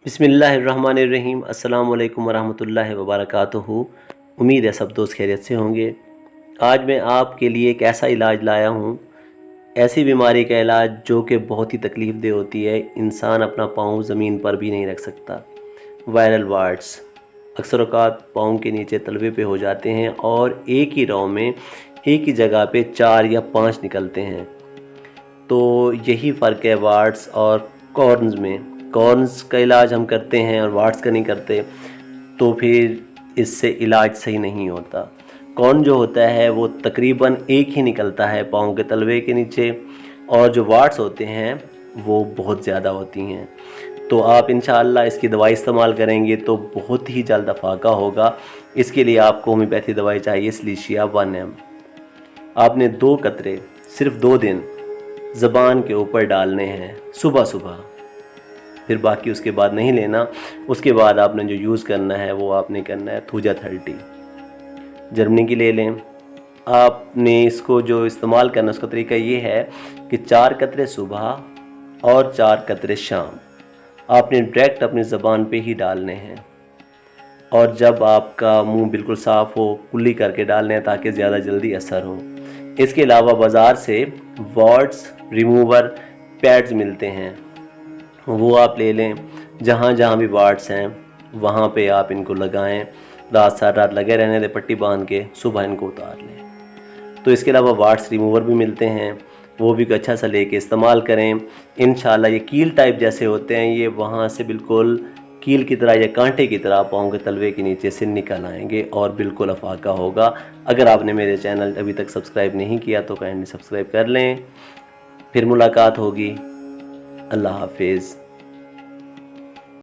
बिस्मिल्लाहिर्रहमानिर्रहीम। अस्सलाम वालेकुम वरहमतुल्लाहि वबरकातुहू। उम्मीद है सब दोस्त खैरियत से होंगे। आज मैं आपके लिए एक ऐसा इलाज लाया हूँ, ऐसी बीमारी का इलाज जो कि बहुत ही तकलीफ़ दे होती है। इंसान अपना पाँव ज़मीन पर भी नहीं रख सकता। वायरल वार्ड्स अक्सर औक़ात पाँव के नीचे तलवे पे हो जाते हैं और एक ही रौ में एक ही जगह पे 4 या 5 निकलते हैं। तो यही फ़र्क है वार्ड्स और कॉर्न्स में। कॉर्न्स का इलाज हम करते हैं और वार्ड्स का नहीं करते, तो फिर इससे इलाज सही नहीं होता। कॉर्न जो होता है वो तकरीबन एक ही निकलता है पाँव के तलवे के नीचे, और जो वार्ड्स होते हैं वो बहुत ज़्यादा होती हैं। तो आप इंशाअल्लाह इसकी दवाई इस्तेमाल करेंगे तो बहुत ही जल्द अफाका होगा। इसके लिए आपको होम्योपैथी दवाई चाहिए, सिलिशिया 1M। आपने 2 कतरे सिर्फ़ 2 दिन ज़बान के ऊपर डालने हैं सुबह सुबह, फिर बाकी उसके बाद नहीं लेना। उसके बाद आपने जो यूज़ करना है वो आपने करना है थूजा 30 जर्मनी की ले लें। आपने इसको जो इस्तेमाल करना उसका तरीका ये है कि 4 कतरे सुबह और 4 कतरे शाम आपने डायरेक्ट अपनी ज़बान पे ही डालने हैं, और जब आपका मुंह बिल्कुल साफ़ हो कुल्ली करके डालने हैं ताकि ज़्यादा जल्दी असर हो। इसके अलावा बाज़ार से वार्ड्स रिमूवर पैड्स मिलते हैं, वो आप ले लें। जहाँ जहाँ भी वार्ड्स हैं वहाँ पे आप इनको लगाएं, रात सारी रात लगे रहने दें पट्टी बांध के, सुबह इनको उतार लें। तो इसके अलावा वार्ड्स रिमूवर भी मिलते हैं, वो भी अच्छा सा लेके इस्तेमाल करें। इंशाल्लाह ये कील टाइप जैसे होते हैं, ये वहाँ से बिल्कुल कील की तरह या कांटे की तरह पाँव के तलवे के नीचे से निकल आएंगे और बिल्कुल अफाका होगा। अगर आपने मेरे चैनल अभी तक सब्सक्राइब नहीं किया तो काइंडली सब्सक्राइब कर लें। फिर मुलाकात होगी। अल्लाह हाफिज़।